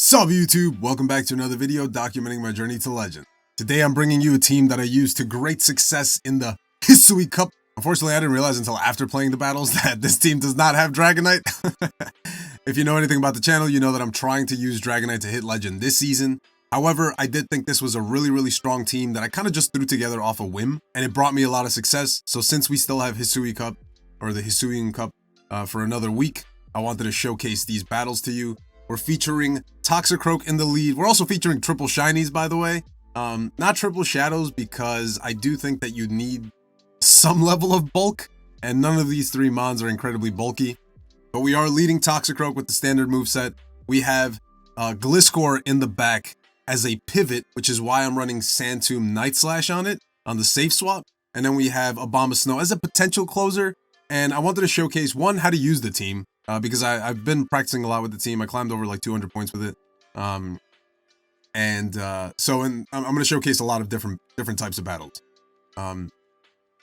Sup YouTube, welcome back to another video documenting my journey to legend. Today I'm bringing you a team that I used to great success in the Hisui Cup. Unfortunately, I didn't realize until after playing the battles that this team does not have Dragonite. If you know anything about the channel, you know that I'm trying to use Dragonite to hit legend this season. However, I did think this was a really strong team that I kind of just threw together off a whim, and it brought me a lot of success. So since we still have Hisui Cup, or the Hisuian Cup, for another week, I wanted to showcase these battles to you. We're featuring Toxicroak in the lead. We're also featuring triple shinies, by the way. Not triple shadows, because I do think that you need some level of bulk, and none of these three mons are incredibly bulky. But we are leading Toxicroak with the standard moveset. We have Gliscor in the back as a pivot, which is why I'm running Sand Tomb Night Slash on it, on the safe swap. And then we have Abomasnow as a potential closer. And I wanted to showcase, one, how to use the team. Because I've been practicing a lot with the team. I climbed over like 200 points with it. So I'm going to showcase a lot of different types of battles. In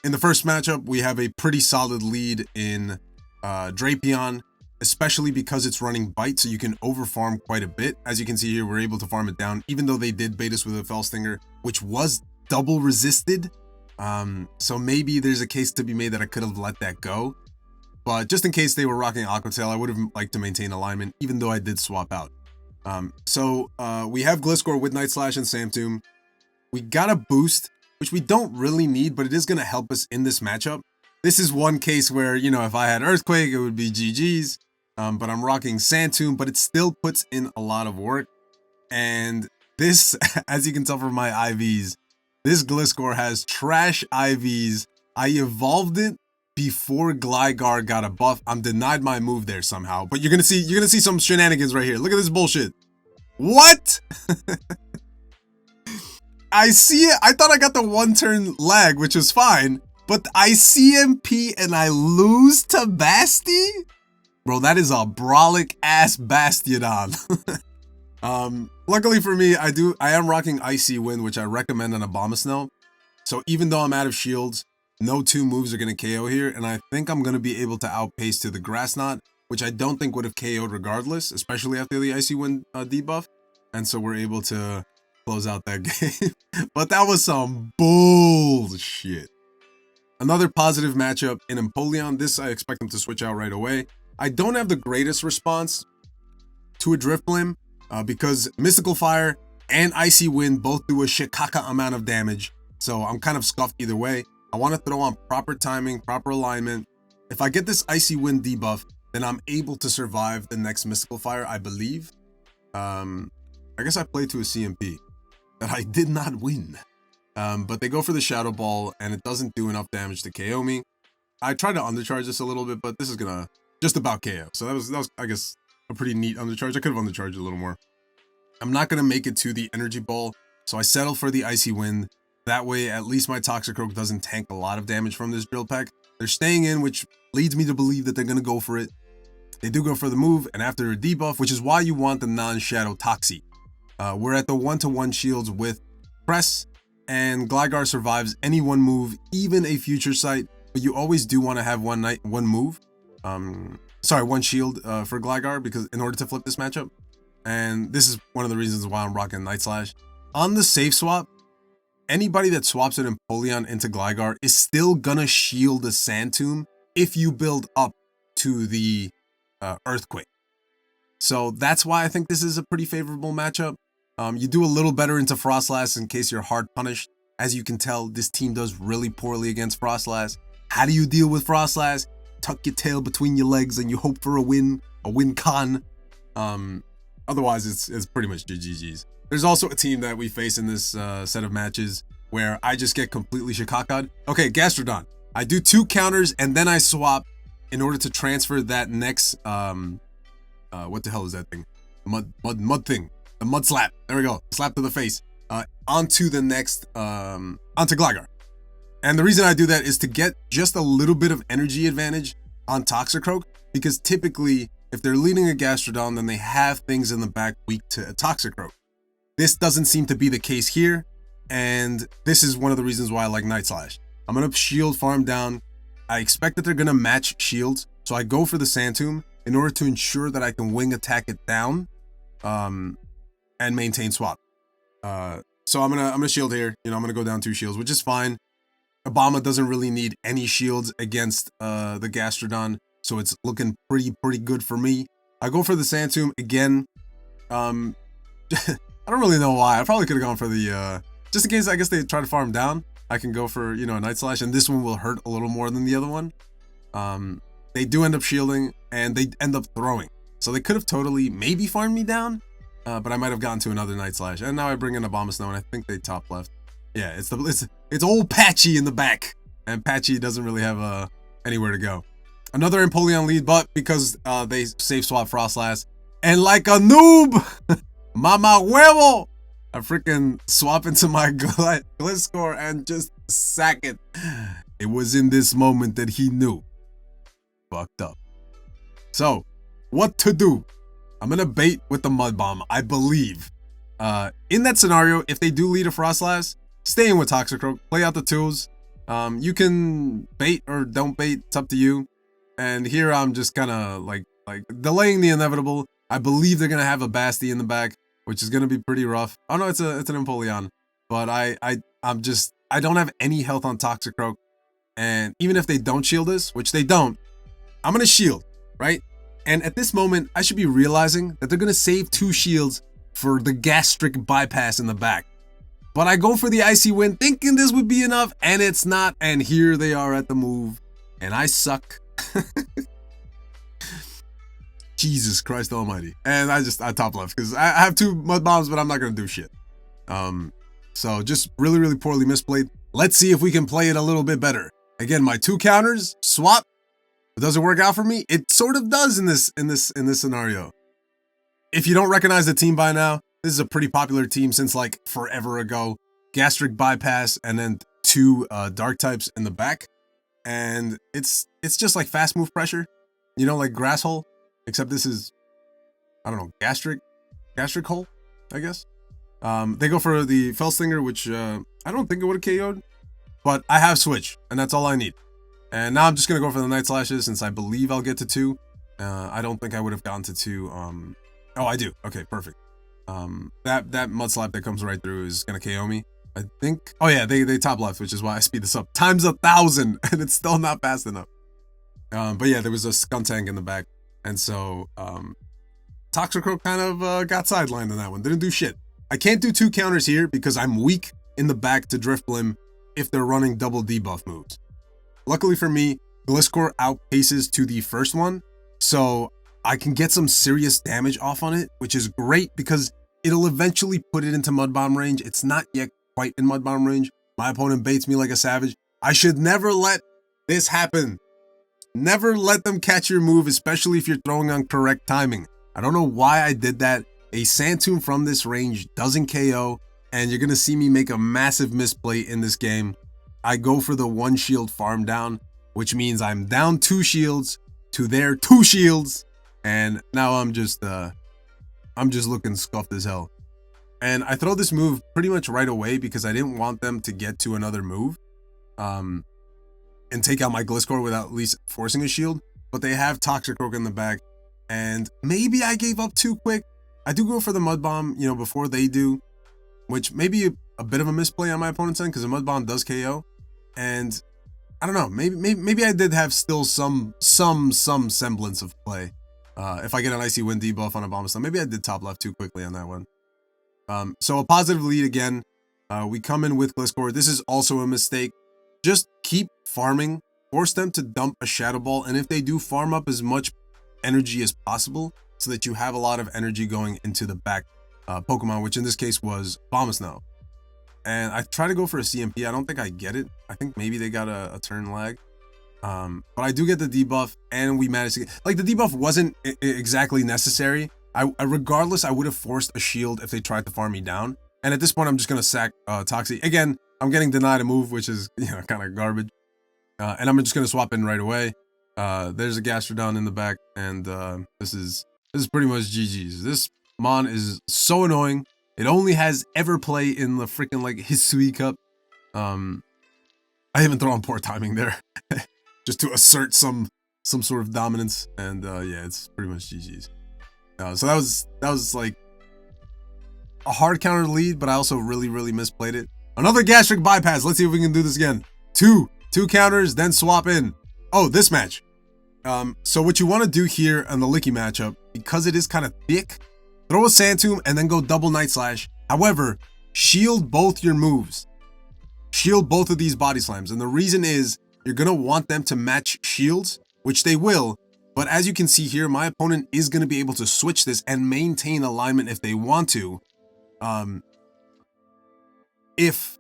the first matchup, we have a pretty solid lead in Drapion, especially because it's running Bite, so you can overfarm quite a bit. As you can see here, we're able to farm it down, even though they did bait us with a Fell Stinger, which was double resisted. So maybe there's a case to be made that I could have let that go. But just in case they were rocking Aqua Tail, I would have liked to maintain alignment, even though I did swap out. We have Gliscor with Night Slash and Sand Tomb. We got a boost, which we don't really need, but it is going to help us in this matchup. This is one case where, you know, if I had Earthquake, it would be GG's. But I'm rocking Sand Tomb, but it still puts in a lot of work. And this, as you can tell from my IVs, this Gliscor has trash IVs. I evolved it before Gligar got a buff. I'm denied my move there somehow, but you're gonna see some shenanigans right here. Look at this bullshit. What? I see it. I thought I got the one turn lag, which is fine, but I CMP and I lose to Basti? Bro, that is a brolic ass Bastiodon. Luckily for me, I am rocking Icy Wind, which I recommend on Abomasnow. So even though I'm out of shields, no two moves are going to KO here, and I think I'm going to be able to outpace to the Grass Knot, which I don't think would have KO'd regardless, especially after the Icy Wind debuff. And so we're able to close out that game. But that was some bullshit. Another positive matchup in Empoleon. This I expect them to switch out right away. I don't have the greatest response to a Drifblim because Mystical Fire and Icy Wind both do a shikaka amount of damage. So I'm kind of scuffed either way. I want to throw on proper timing, proper alignment. If I get this Icy Wind debuff, then I'm able to survive the next Mystical Fire, I believe. I guess I played to a CMP that I did not win. But they go for the Shadow Ball, and it doesn't do enough damage to KO me. I tried to undercharge this a little bit, but this is gonna just about KO. So that was I guess, a pretty neat undercharge. I could have undercharged a little more. I'm not gonna make it to the Energy Ball, so I settled for the Icy Wind. That way, at least my Toxicroak doesn't tank a lot of damage from this Drill Peck. They're staying in, which leads me to believe that they're going to go for it. They do go for the move, and after a debuff, which is why you want the non-Shadow Toxie. We're at the 1-to-1 shields with Press, and Gligar survives any one move, even a Future Sight, but you always do want to have one shield for Gligar, because in order to flip this matchup. And this is one of the reasons why I'm rocking Night Slash. On the safe swap, anybody that swaps an Empoleon into Gligar is still gonna shield a Sand Tomb if you build up to the Earthquake. So that's why I think this is a pretty favorable matchup. You do a little better into Frostlass in case you're hard punished. As you can tell, this team does really poorly against Frostlass. How do you deal with Frostlass? Tuck your tail between your legs and you hope for a win con. Otherwise, it's pretty much GG's. There's also a team that we face in this set of matches where I just get completely shikaka'd. Okay, Gastrodon. I do 2 counters and then I swap in order to transfer that next, what the hell is that thing? Mud thing. The Mud Slap. There we go. Slap to the face. Onto the next, onto Gligar. And the reason I do that is to get just a little bit of energy advantage on Toxicroak, because typically, if they're leading a Gastrodon, then they have things in the back weak to a Toxicroak. This doesn't seem to be the case here, and this is one of the reasons why I like Night Slash. I'm going to shield farm down. I expect that they're going to match shields, so I go for the Sand Tomb in order to ensure that I can wing attack it down. and maintain swap. So I'm gonna shield here. You know, I'm gonna go down 2 shields, which is fine. Obama doesn't really need any shields against the Gastrodon, so it's looking pretty good for me. I go for the Sand again. I don't really know why. I probably could have gone for the just in case I guess they try to farm down. I can go for, you know, a Night Slash, and this one will hurt a little more than the other one. They do end up shielding, and they end up throwing. So they could have totally maybe farmed me down, but I might have gotten to another Night Slash. And now I bring in Abomasnow, and I think they top left. Yeah, it's old Patchy in the back, and Patchy doesn't really have anywhere to go. Another Empoleon lead, but because they safe swap Frostlass, and like a noob, mama huevo, I freaking swap into my Gliscor and just sack it. It was in this moment that he knew. Fucked up. So, what to do? I'm gonna bait with the Mud Bomb, I believe. In that scenario, if they do lead a Frostlass, stay in with Toxicroak, play out the tools. You can bait or don't bait, it's up to you. And here I'm just kind of like delaying the inevitable. I believe they're gonna have a Basti in the back, which is gonna be pretty rough. Oh no, it's an Empoleon, but I don't have any health on Toxicroak, and even if they don't shield this, which they don't, I'm gonna shield, right? And at this moment, I should be realizing that they're gonna save 2 shields for the gastric bypass in the back. But I go for the Icy Wind thinking this would be enough, and it's not, and here they are at the move, and I suck. Jesus Christ almighty. And I top left, because I have 2 Mud Bombs, but I'm not gonna do shit. So just really poorly misplayed. Let's see if we can play it a little bit better. Again, my 2 counters, swap. It doesn't work out for me. It sort of does in this scenario. If you don't recognize the team by now, this is a pretty popular team since like forever ago. Gastric Bypass and then 2 dark types in the back. And it's just like fast move pressure, you know, like Grass Hole, except this is, I don't know, gastric hole, I guess. They go for the Fell Stinger, which I don't think it would have KO'd, but I have Switch, and that's all I need. And now I'm just gonna go for the Night Slashes since I believe I'll get to 2. I don't think I would have gotten to 2. Oh, I do. Okay, perfect. That Mud Slap that comes right through is gonna KO me, I think. Oh yeah, they top left, which is why I speed this up times 1,000, and it's still not fast enough. But yeah, there was a Skuntank in the back, and so Toxicroak kind of got sidelined in that one. Didn't do shit. I can't do 2 counters here because I'm weak in the back to Drifblim if they're running double debuff moves. Luckily for me, Gliscor outpaces to the first one, so I can get some serious damage off on it, which is great because it'll eventually put it into Mud Bomb range. It's not yet quite in Mud Bomb range. My opponent baits me like a savage. I should never let this happen. Never let them catch your move, especially if you're throwing on correct timing. I don't know why I did that. A Sand Tomb from this range doesn't KO, and you're gonna see me make a massive misplay in this game. I go for the 1 shield farm down, which means I'm down 2 shields to their 2 shields, and now I'm just looking scuffed as hell. And I throw this move pretty much right away because I didn't want them to get to another move and take out my Gliscor without at least forcing a shield, but they have Toxicroak in the back, and maybe I gave up too quick. I do go for the Mud Bomb, you know, before they do, which may be a bit of a misplay on my opponent's end because the Mud Bomb does KO. And I don't know, maybe I did have still some semblance of play. If I get an Icy Wind debuff on a Abomasnow, maybe I did top left too quickly on that one. So a positive lead again. We come in with Gliscor. This is also a mistake. Just keep farming, force them to dump a Shadow Ball, and if they do, farm up as much energy as possible so that you have a lot of energy going into the back Pokemon, which in this case was Abomasnow. And I try to go for a CMP. I don't think I get it. I think maybe they got a turn lag. But I do get the debuff, and we managed to get, like, the debuff wasn't exactly necessary. Regardless, I would have forced a shield if they tried to farm me down. And at this point, I'm just gonna sack Toxie. Again, I'm getting denied a move, which is, you know, kind of garbage. And I'm just gonna swap in right away. There's a Gastrodon in the back, and this is pretty much GG's. This Mon is so annoying. It only has ever play in the freaking like Hisui Cup. I even throw on poor timing there, just to assert some sort of dominance. And yeah, it's pretty much GG's. So that was like a hard counter lead, but I also really misplayed it. Another gastric bypass. Let's see if we can do this again. Two counters, then swap in. Oh, this match. So what you want to do here on the Licky matchup, because it is kind of thick, throw a Sand Tomb and then go double Night Slash. However, shield both your moves. Shield both of these body slams. And the reason is you're going to want them to match shields, which they will. But as you can see here, my opponent is going to be able to switch this and maintain alignment if they want to. If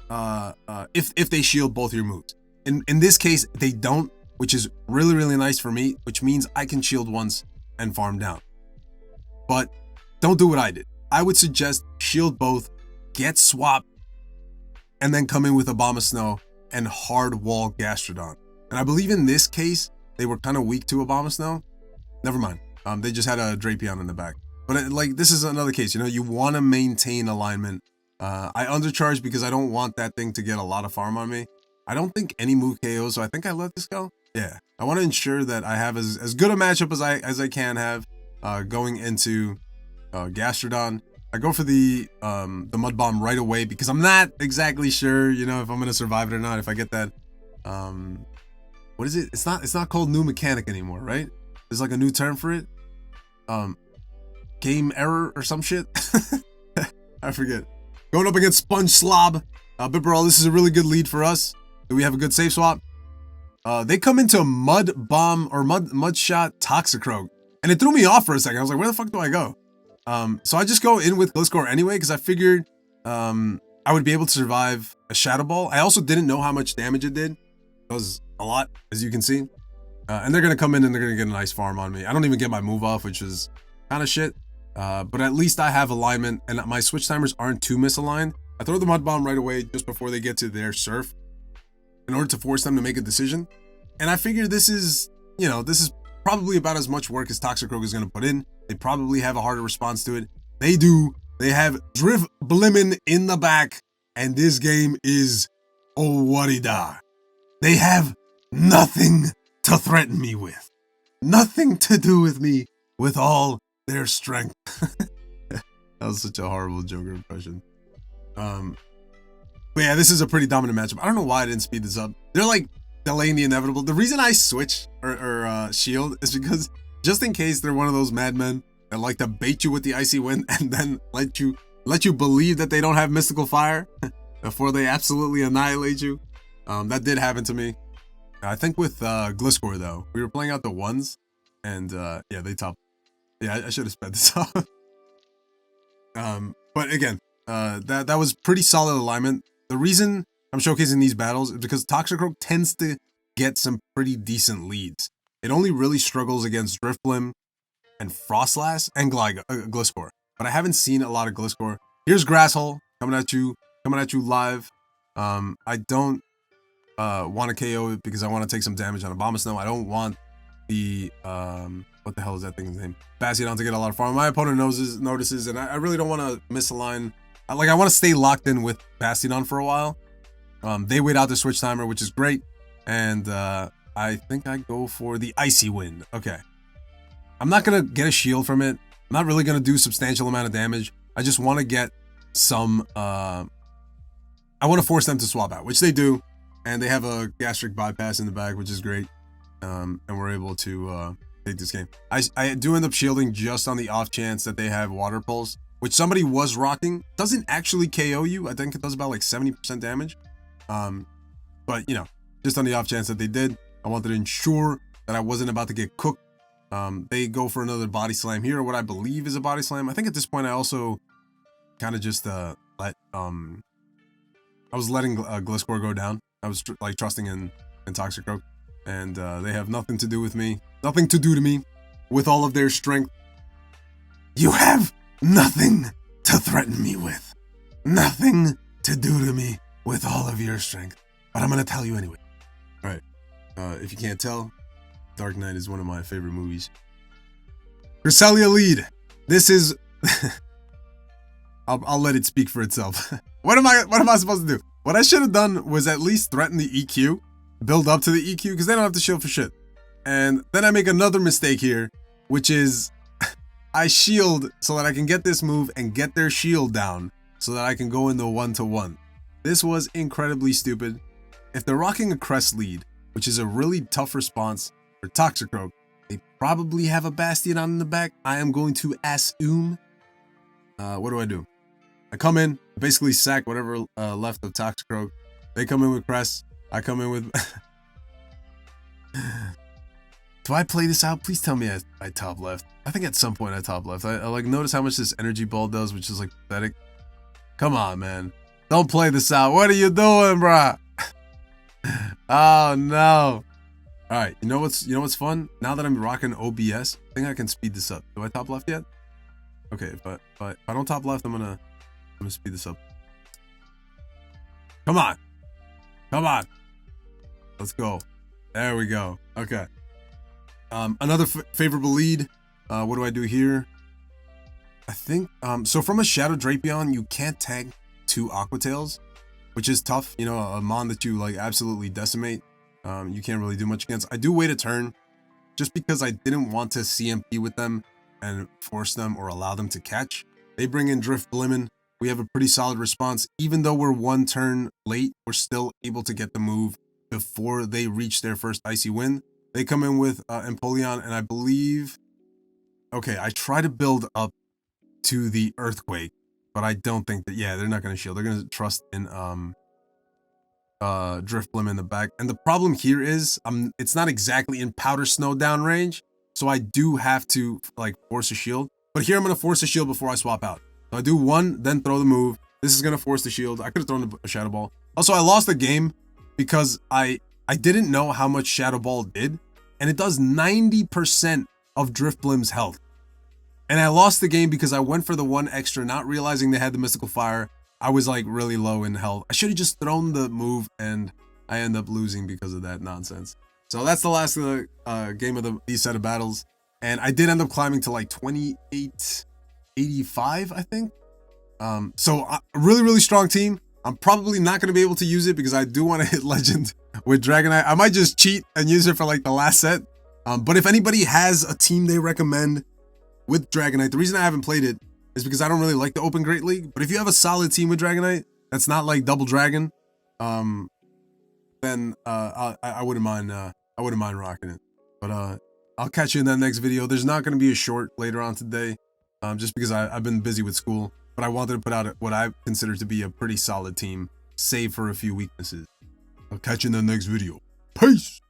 they shield both your moves. In this case, they don't, which is really nice for me, which means I can shield once and farm down. But don't do what I did. I would suggest shield both, get swapped, and then come in with a Bomb of Snow and hard wall Gastrodon. And I believe in this case, they were kind of weak to a Bomb of Snow. Never mind. They just had a Drapion in the back. But like, this is another case, you know, you want to maintain alignment. I undercharge because I don't want that thing to get a lot of farm on me. I don't think any move KO, so I think I let this go. Yeah, I want to ensure that I have as good a matchup as I can have going into Gastrodon. I go for the Mud Bomb right away because I'm not exactly sure, you know, if I'm gonna survive it or not. If I get that, what is it? It's not called new mechanic anymore, right? There's like a new term for it. Game error or some shit. I forget. Going up against Sponge Slob. Bipperall, this is a really good lead for us. Do we have a good save swap? They come into Mud Bomb or Mud Shot Toxicroak. And it threw me off for a second. I was like, where the fuck do I go? So I just go in with Gliscor anyway, because I figured I would be able to survive a Shadow Ball. I also didn't know how much damage it did. It was a lot, as you can see. And they're going to come in and they're going to get a nice farm on me. I don't even get my move off, which is kind of shit. But at least I have alignment and my switch timers aren't too misaligned. I throw the Mud Bomb right away just before they get to their Surf in order to force them to make a decision. And I figure this is, you know, this is probably about as much work as Toxicroak is going to put in. They probably have a harder response to it. They do. They have Drift Blimmin in the back. And this game is Owarida. They have nothing to threaten me with. Nothing to do with me with all their strength. That was such a horrible Joker impression. But yeah, this is a pretty dominant matchup. I don't know why I didn't speed this up. They're like delaying the inevitable. The reason I switch or shield is because just in case they're one of those madmen that like to bait you with the Icy Wind and then let you believe that they don't have Mystical Fire before they absolutely annihilate you. That did happen to me. I think with Gliscor though, we were playing out the ones and yeah, they topped. Yeah, I should have sped this off. But again, that was pretty solid alignment. The reason I'm showcasing these battles is because Toxicroak tends to get some pretty decent leads. It only really struggles against Drifblim and Frostlass and Gliscor. But I haven't seen a lot of Gliscor. Here's Grasshole coming at you live. I don't want to KO it because I want to take some damage on a Bomb of Snow. I don't want the what the hell is that thing's name? Bastion to get a lot of farm. My opponent notices, and I really don't want to misalign. I want to stay locked in with Bastion for a while. They wait out the switch timer, which is great. And I think I go for the Icy Wind. Okay. I'm not going to get a shield from it. I'm not really going to do substantial amount of damage. I just want to get some... I want to force them to swap out, which they do. And they have a gastric bypass in the back, which is great. And we're able to take this game. I do end up shielding just on the off chance that they have Water Pulse, which somebody was rocking. Doesn't actually KO you. I think it does about like 70% damage. But, you know, just on the off chance that they did, I wanted to ensure that I wasn't about to get cooked. They go for another body slam here, what I believe is a body slam. I think at this point I also kind of just I was letting Gliscor go down. I was like trusting in Toxicroak, and they have nothing to do with me, nothing to do to me with all of their strength. You have nothing to threaten me with, nothing to do to me with all of your strength, but I'm gonna tell you anyway. All right, if you can't tell, Dark Knight is one of my favorite movies. Cresselia lead. This is I'll let it speak for itself. What am I supposed to do? What I should have done was at least threaten the EQ, build up to the EQ, because they don't have to shield for shit. And then I make another mistake here, which is I shield so that I can get this move and get their shield down so that I can go in the 1-to-1. This was incredibly stupid. If they're rocking a Crest lead, which is a really tough response for Toxicroak, they probably have a Bastion on in the back. I am going to assume. What do? I come in, basically sack whatever left of Toxicroak. They come in with Crest. I come in with... Do I play this out? Please tell me I top left. I think at some point I top left. I like notice how much this energy ball does, which is like pathetic. Come on, man. Don't play this out. What are you doing, bruh? Oh no. Alright, you know what's fun? Now that I'm rocking OBS, I think I can speed this up. Do I top left yet? Okay, but if I don't top left, I'm gonna speed this up. Come on. Come on. Let's go. There we go. Okay. Another favorable lead. What do I do here? I think, so from a Shadow Drapion, you can't tag 2 Aqua Tails, which is tough. You know, a mon that you like absolutely decimate. You can't really do much against. I do wait a turn just because I didn't want to CMP with them and force them or allow them to catch. They bring in Drift Blimmin. We have a pretty solid response. Even though we're 1 turn late, we're still able to get the move before they reach their first Icy Wind. They come in with Empoleon, and I believe... Okay, I try to build up to the Earthquake, but I don't think that... Yeah, they're not going to shield. They're going to trust in Drift Blim in the back. And the problem here is it's not exactly in Powder Snow down range, so I do have to like force a shield. But here I'm going to force a shield before I swap out. So I do 1, then throw the move. This is going to force the shield. I could have thrown a Shadow Ball. Also, I lost the game because I didn't know how much Shadow Ball did, and it does 90% of Drift Blim's health. And I lost the game because I went for the 1 extra, not realizing they had the Mystical Fire. I was like really low in health. I should have just thrown the move, and I end up losing because of that nonsense. So that's the last of the game of these set of battles. And I did end up climbing to like 2885, I think. So a really strong team. I'm probably not going to be able to use it because I do want to hit Legend with Dragonite. I might just cheat and use it for like the last set. But if anybody has a team they recommend with Dragonite, the reason I haven't played it is because I don't really like the Open Great League. But if you have a solid team with Dragonite that's not like Double Dragon, then I wouldn't mind rocking it. But I'll catch you in that next video. There's not going to be a short later on today, just because I've been busy with school. But I wanted to put out what I consider to be a pretty solid team, save for a few weaknesses. I'll catch you in the next video. Peace!